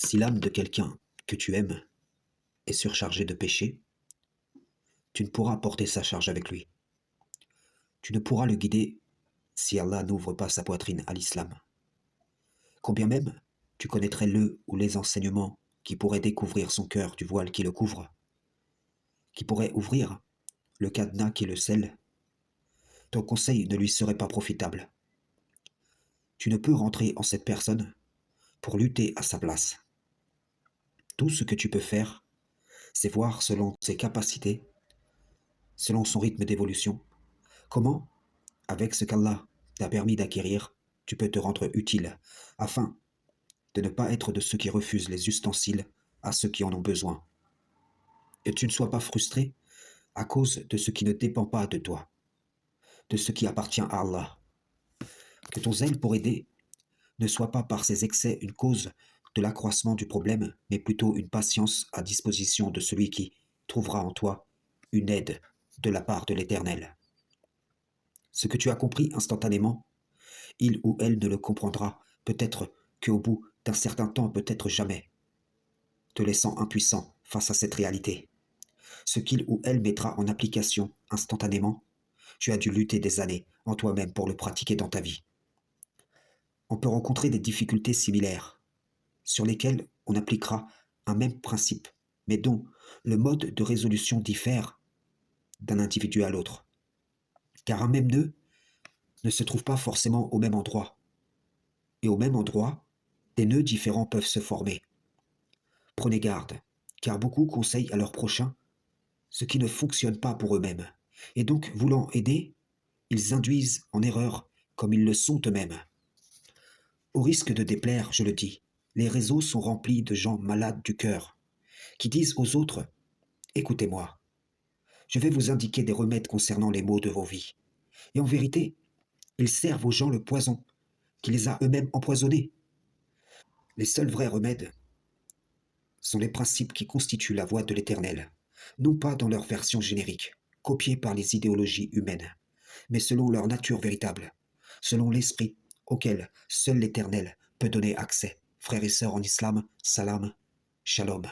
Si l'âme de quelqu'un que tu aimes est surchargée de péché, tu ne pourras porter sa charge avec lui. Tu ne pourras le guider si Allah n'ouvre pas sa poitrine à l'islam. Combien même tu connaîtrais le ou les enseignements qui pourraient découvrir son cœur du voile qui le couvre, qui pourraient ouvrir le cadenas qui le scelle, ton conseil ne lui serait pas profitable. Tu ne peux rentrer en cette personne pour lutter à sa place. Tout ce que tu peux faire, c'est voir selon ses capacités, selon son rythme d'évolution, comment, avec ce qu'Allah t'a permis d'acquérir, tu peux te rendre utile, afin de ne pas être de ceux qui refusent les ustensiles à ceux qui en ont besoin. Et tu ne sois pas frustré à cause de ce qui ne dépend pas de toi, de ce qui appartient à Allah. Que ton zèle pour aider ne soit pas par ses excès une cause de l'accroissement du problème, mais plutôt une patience à disposition de celui qui trouvera en toi une aide de la part de l'Éternel. Ce que tu as compris instantanément, il ou elle ne le comprendra peut-être qu'au bout d'un certain temps, peut-être jamais, te laissant impuissant face à cette réalité. Ce qu'il ou elle mettra en application instantanément, tu as dû lutter des années en toi-même pour le pratiquer dans ta vie. On peut rencontrer des difficultés similaires, sur lesquelles on appliquera un même principe, mais dont le mode de résolution diffère d'un individu à l'autre. Car un même nœud ne se trouve pas forcément au même endroit. Et au même endroit, des nœuds différents peuvent se former. Prenez garde, car beaucoup conseillent à leurs prochains ce qui ne fonctionne pas pour eux-mêmes. Et donc, voulant aider, ils induisent en erreur comme ils le sont eux-mêmes. Au risque de déplaire, je le dis, les réseaux sont remplis de gens malades du cœur, qui disent aux autres « Écoutez-moi, je vais vous indiquer des remèdes concernant les maux de vos vies. » Et en vérité, ils servent aux gens le poison qui les a eux-mêmes empoisonnés. Les seuls vrais remèdes sont les principes qui constituent la voie de l'Éternel, non pas dans leur version générique, copiée par les idéologies humaines, mais selon leur nature véritable, selon l'esprit auquel seul l'Éternel peut donner accès. Frères et sœurs en islam, salam, shalom.